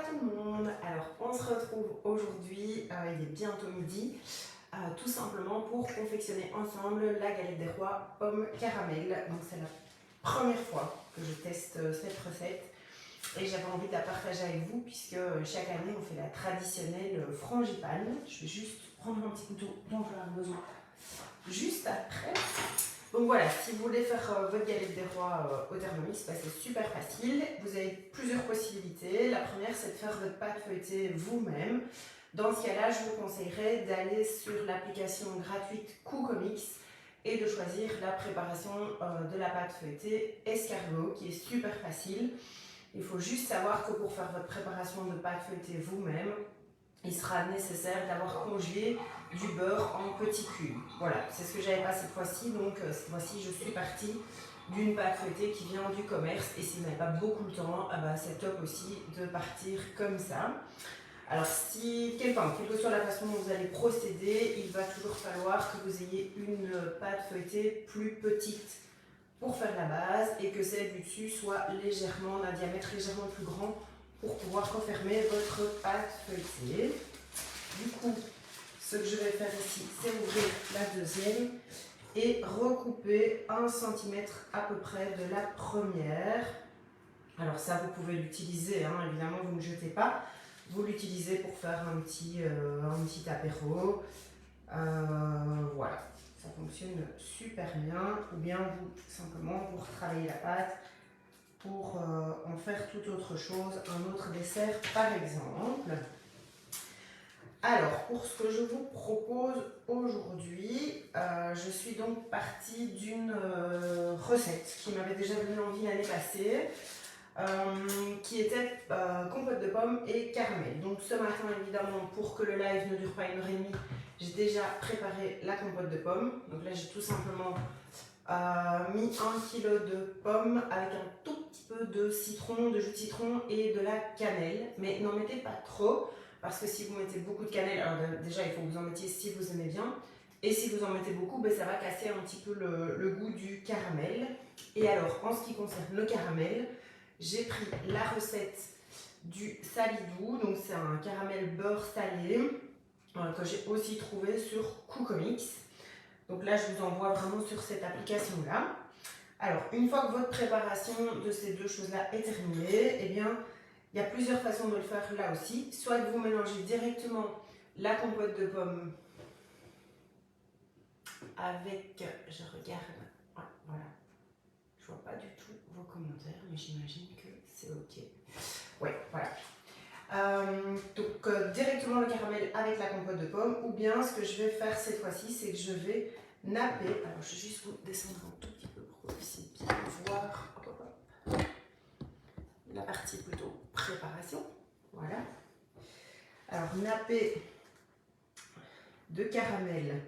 tout le monde. Alors on se retrouve aujourd'hui, il est bientôt midi, tout simplement pour confectionner ensemble la galette des rois pommes caramel. Donc c'est la première fois que je teste cette recette et j'avais envie de la partager avec vous puisque chaque année on fait la traditionnelle frangipane. Je vais juste prendre un petit couteau dont je vais avoir besoin juste après. Donc voilà, si vous voulez faire votre galette des rois au Thermomix, c'est super facile. Vous avez plusieurs possibilités. La première, c'est de faire votre pâte feuilletée vous-même. Dans ce cas-là, je vous conseillerais d'aller sur l'application gratuite Cook-O-Mix et de choisir la préparation de la pâte feuilletée escargot, qui est super facile. Il faut juste savoir que pour faire votre préparation de pâte feuilletée vous-même, il sera nécessaire d'avoir congelé du beurre en petits cubes. Voilà, c'est ce que j'avais pas cette fois-ci. Donc cette fois-ci, je suis partie d'une pâte feuilletée qui vient du commerce. Et si vous n'avez pas beaucoup de temps, c'est top aussi de partir comme ça. Alors quelle que soit la façon dont vous allez procéder, il va toujours falloir que vous ayez une pâte feuilletée plus petite pour faire la base et que celle du dessus soit légèrement, d'un diamètre légèrement plus grand pour pouvoir refermer votre pâte feuilletée. Du coup, ce que je vais faire ici, c'est ouvrir la deuxième et recouper 1 cm à peu près de la première. Alors ça, vous pouvez l'utiliser, évidemment, vous ne jetez pas. Vous l'utilisez pour faire un petit apéro. Voilà, ça fonctionne super bien. Ou bien vous, simplement, vous retravaillez la pâte pour en faire toute autre chose, un autre dessert par exemple. Alors, pour ce que je vous propose aujourd'hui, je suis donc partie d'une recette qui m'avait déjà donné envie l'année passée, qui était compote de pommes et caramel. Donc ce matin, évidemment, pour que le live ne dure pas 1h30, j'ai déjà préparé la compote de pommes. Donc là, j'ai tout simplement mis 1 kg de pommes avec un tout petit peu de citron, de jus de citron et de la cannelle. Mais n'en mettez pas trop, parce que si vous mettez beaucoup de cannelle, alors déjà il faut que vous en mettiez si vous aimez bien. Et si vous en mettez beaucoup, ça va casser un petit peu le goût du caramel. Et alors, en ce qui concerne le caramel, j'ai pris la recette du Salidou. Donc c'est un caramel beurre salé que j'ai aussi trouvé sur Cook-O-Mix. Donc là, je vous envoie vraiment sur cette application-là. Alors, une fois que votre préparation de ces deux choses-là est terminée, eh bien, il y a plusieurs façons de le faire là aussi. Soit que vous mélangez directement la compote de pommes avec, je regarde, voilà, je vois pas du tout vos commentaires, mais j'imagine que c'est ok. Oui, voilà. Donc directement le caramel avec la compote de pommes, ou bien ce que je vais faire cette fois-ci, c'est que je vais napper. Alors je vais juste vous descendre un tout petit peu pour que vous puissiez bien voir la partie plutôt préparation. Voilà. Alors napper de caramel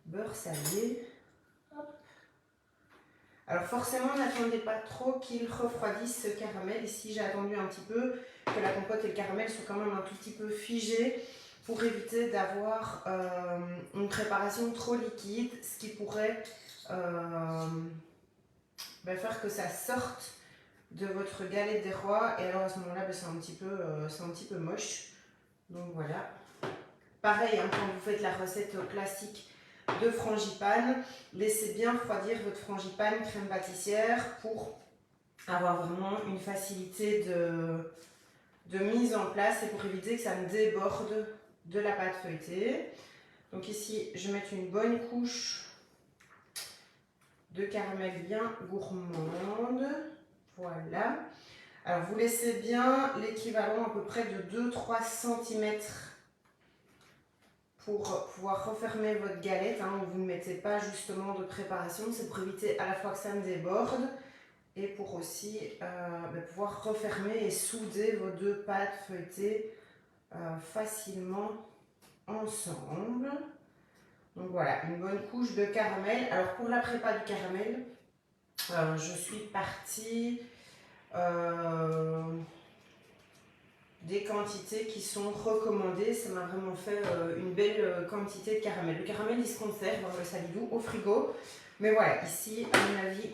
beurre salé. Hop. Alors forcément, n'attendez pas trop qu'il refroidisse ce caramel. Ici, j'ai attendu un petit peu que la compote et le caramel soient quand même un tout petit peu figés pour éviter d'avoir une préparation trop liquide, ce qui pourrait faire que ça sorte de votre galette des rois. Et alors à ce moment-là, c'est un petit peu moche. Donc voilà. Pareil, quand vous faites la recette classique de frangipane, laissez bien refroidir votre frangipane crème pâtissière pour avoir vraiment une facilité de mise en place et pour éviter que ça ne déborde de la pâte feuilletée. Donc ici, je vais mettre une bonne couche de caramel bien gourmande. Voilà. Alors vous laissez bien l'équivalent à peu près de 2-3 cm pour pouvoir refermer votre galette, où vous ne mettez pas justement de préparation. C'est pour éviter à la fois que ça ne déborde et pour aussi pouvoir refermer et souder vos deux pâtes feuilletées facilement ensemble. Donc voilà, une bonne couche de caramel. Alors pour la prépa du caramel, je suis partie des quantités qui sont recommandées. Ça m'a vraiment fait une belle quantité de caramel. Le caramel, il se conserve dans le Salidou au frigo. Mais voilà, ici, à mon avis,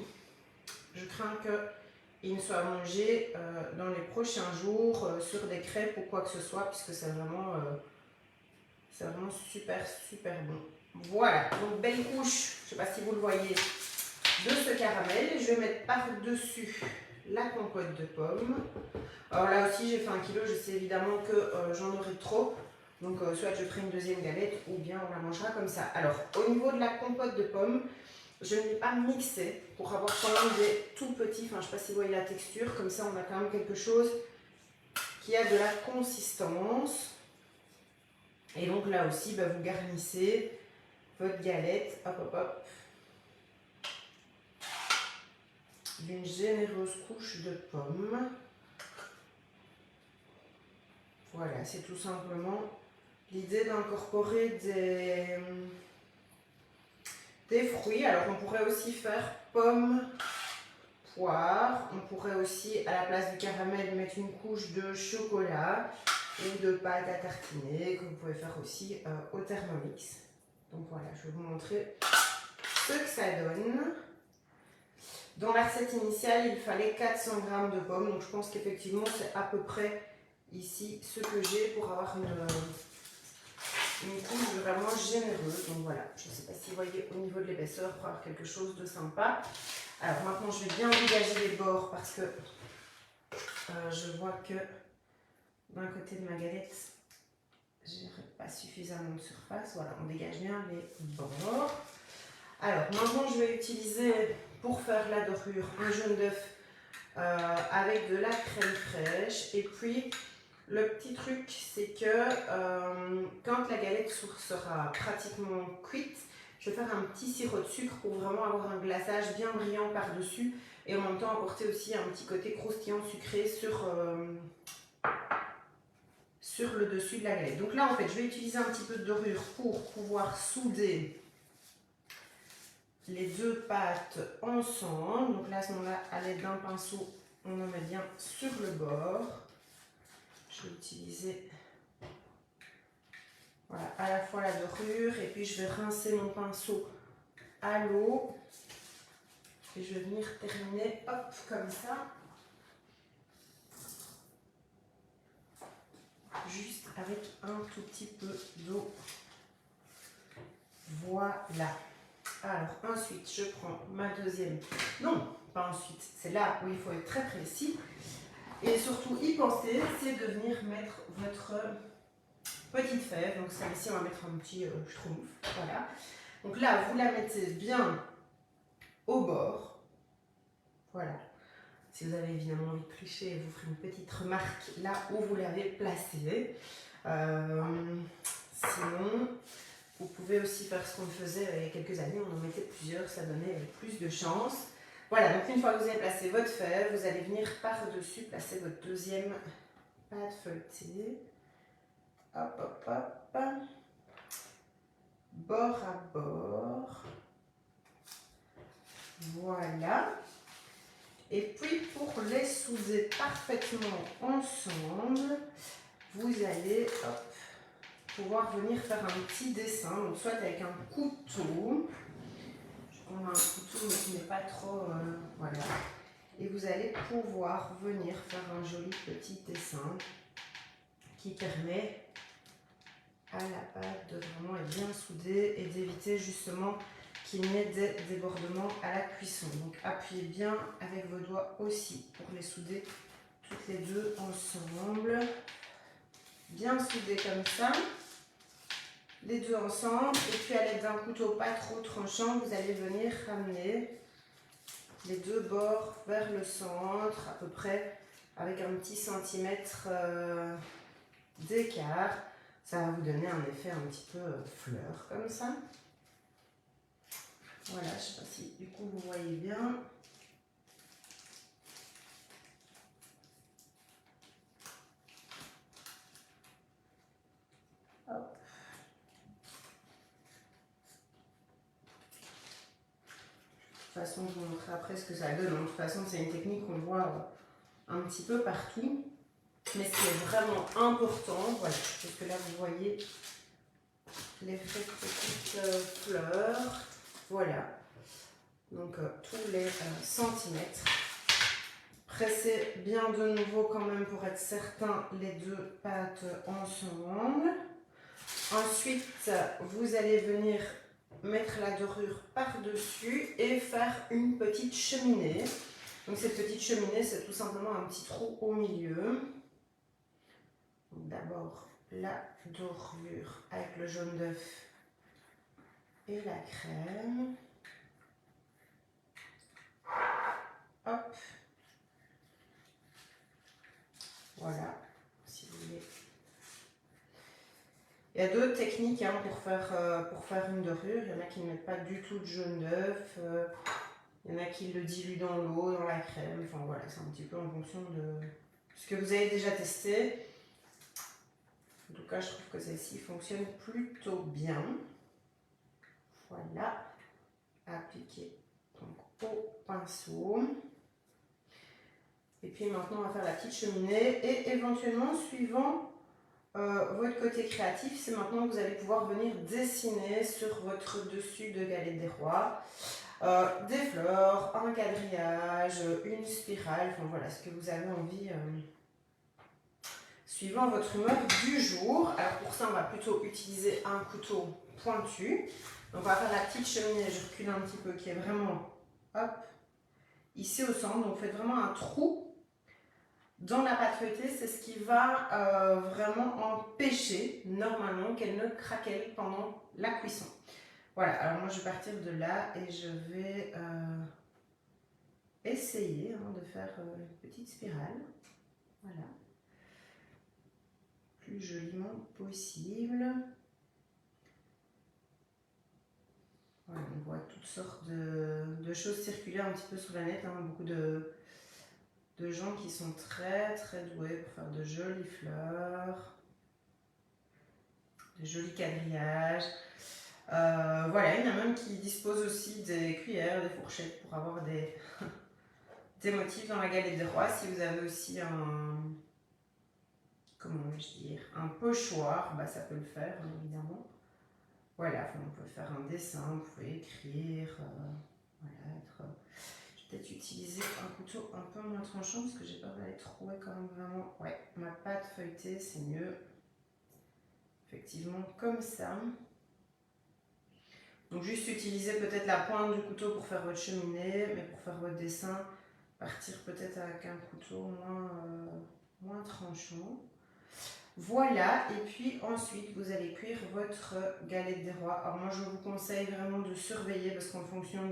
je crains que il ne soit mangé dans les prochains jours sur des crêpes ou quoi que ce soit, puisque c'est vraiment super super bon. Voilà, donc belle couche, je ne sais pas si vous le voyez, de ce caramel. Je vais mettre par-dessus la compote de pommes. Alors là aussi j'ai fait 1 kg, je sais évidemment que j'en aurai trop. Donc soit je ferai une deuxième galette ou bien on la mangera comme ça. Alors au niveau de la compote de pommes, je ne l'ai pas mixé pour avoir quand même des tout petits, enfin je ne sais pas si vous voyez la texture, comme ça on a quand même quelque chose qui a de la consistance. Et donc là aussi, bah, vous garnissez votre galette, hop hop hop, d'une généreuse couche de pommes. Voilà, c'est tout simplement l'idée d'incorporer des fruits. Alors on pourrait aussi faire pommes, poire. On pourrait aussi, à la place du caramel, mettre une couche de chocolat ou de pâte à tartiner, que vous pouvez faire aussi au Thermomix. Donc voilà, je vais vous montrer ce que ça donne. Dans la recette initiale, il fallait 400 g de pommes. Donc je pense qu'effectivement, c'est à peu près ici ce que j'ai pour avoir une couche vraiment généreuse. Donc voilà, je ne sais pas si vous voyez au niveau de l'épaisseur pour avoir quelque chose de sympa. Alors maintenant, je vais bien dégager les bords parce que je vois que d'un côté de ma galette, je n'ai pas suffisamment de surface. Voilà, on dégage bien les bords. Alors maintenant, je vais utiliser pour faire la dorure un jaune d'œuf avec de la crème fraîche. Et puis, le petit truc, c'est que quand la galette sera pratiquement cuite, je vais faire un petit sirop de sucre pour vraiment avoir un glaçage bien brillant par-dessus et en même temps apporter aussi un petit côté croustillant sucré sur le dessus de la galette. Donc là, en fait, je vais utiliser un petit peu de dorure pour pouvoir souder les deux pâtes ensemble. Donc là, à ce moment-là, à l'aide d'un pinceau, on en met bien sur le bord. Je vais utiliser voilà, à la fois la dorure et puis je vais rincer mon pinceau à l'eau. Et je vais venir terminer, hop, comme ça. Juste avec un tout petit peu d'eau. Voilà. Alors ensuite, je prends ma deuxième. Non, pas ensuite. C'est là où il faut être très précis. Et surtout y penser, c'est de venir mettre votre petite fève. Donc celle-ci, on va mettre un petit schtroumpf. Voilà. Donc là, vous la mettez bien au bord. Voilà. Si vous avez évidemment envie de tricher, vous ferez une petite remarque là où vous l'avez placée. Sinon, vous pouvez aussi faire ce qu'on faisait il y a quelques années. On en mettait plusieurs, ça donnait plus de chance. Voilà, donc une fois que vous avez placé votre fève, vous allez venir par-dessus placer votre deuxième pâte feuilletée. Hop, hop, hop. Bord à bord. Voilà. Et puis pour les souder parfaitement ensemble, vous allez pouvoir venir faire un petit dessin, donc soit avec un couteau, je prends un couteau mais qui n'est pas trop, voilà, et vous allez pouvoir venir faire un joli petit dessin qui permet à la pâte de vraiment être bien soudée et d'éviter justement qu'il n'y ait des débordements à la cuisson. Donc appuyez bien avec vos doigts aussi pour les souder toutes les deux ensemble. Bien soudées comme ça, les deux ensemble. Et puis à l'aide d'un couteau pas trop tranchant, vous allez venir ramener les deux bords vers le centre, à peu près avec un petit centimètre d'écart. Ça va vous donner un effet un petit peu fleur comme ça. Voilà, je ne sais pas si du coup vous voyez bien. Hop. De toute façon, je vous montrerai après ce que ça donne. De toute façon, c'est une technique qu'on voit un petit peu partout. Mais ce qui est vraiment important, voilà, parce que là vous voyez les petites fleurs. Voilà. Donc tous les centimètres Pressez bien de nouveau quand même pour être certain les deux pâtes ensemble. Ensuite, vous allez venir mettre la dorure par-dessus et faire une petite cheminée. Donc cette petite cheminée, c'est tout simplement un petit trou au milieu. D'abord la dorure avec le jaune d'œuf et la crème. Hop. Voilà, si vous voulez. Il y a d'autres techniques hein, pour faire une dorure. Il y en a qui ne mettent pas du tout de jaune d'œuf. Il y en a qui le diluent dans l'eau, dans la crème. Enfin voilà, c'est un petit peu en fonction de ce que vous avez déjà testé. En tout cas, je trouve que celle-ci fonctionne plutôt bien. Voilà. Appliquez donc au pinceau. Et puis maintenant, on va faire la petite cheminée. Et éventuellement, suivant votre côté créatif, c'est maintenant que vous allez pouvoir venir dessiner sur votre dessus de galette des rois. Des fleurs, un quadrillage, une spirale, enfin voilà, ce que vous avez envie, suivant votre humeur du jour. Alors pour ça, on va plutôt utiliser un couteau pointu. Donc on va faire la petite cheminée, je recule un petit peu, qui est vraiment, hop, ici au centre. Donc faites vraiment un trou dans la pâte feuilletée, c'est ce qui va vraiment empêcher normalement qu'elle ne craquelle pendant la cuisson. Voilà, alors moi je vais partir de là et je vais essayer hein, de faire une petite spirale. Voilà. Plus joliment possible. Voilà, on voit toutes sortes de choses circuler un petit peu sur la net. Hein, beaucoup de gens qui sont très très doués pour faire de jolies fleurs, de jolis quadrillages. Voilà, il y en a même qui disposent aussi des cuillères, des fourchettes pour avoir des, des motifs dans la galette des rois. Si vous avez aussi un, comment vais-je dire, un pochoir, bah ça peut le faire hein, évidemment. Voilà, enfin, on peut faire un dessin, vous pouvez écrire, voilà, je vais peut-être utiliser un couteau un peu moins tranchant parce que j'ai peur d'aller trouver quand même vraiment, ouais, ma pâte feuilletée, c'est mieux, effectivement, comme ça. Donc juste utiliser peut-être la pointe du couteau pour faire votre cheminée, mais pour faire votre dessin, partir peut-être avec un couteau moins tranchant. Voilà, et puis ensuite vous allez cuire votre galette des rois. Alors moi je vous conseille vraiment de surveiller parce qu'en fonction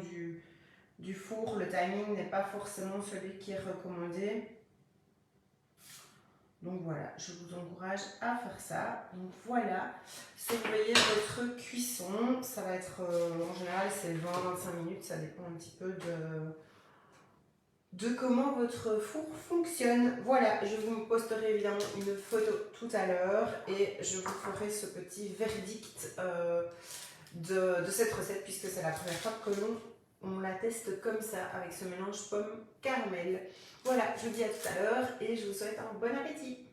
du four, le timing n'est pas forcément celui qui est recommandé. Donc voilà, je vous encourage à faire ça. Donc voilà, surveillez votre cuisson. Ça va être, en général c'est 20-25 minutes, ça dépend un petit peu de comment votre four fonctionne. Voilà, je vous posterai évidemment une photo tout à l'heure et je vous ferai ce petit verdict de cette recette puisque c'est la première fois que on la teste comme ça avec ce mélange pomme caramel. Voilà, je vous dis à tout à l'heure et je vous souhaite un bon appétit.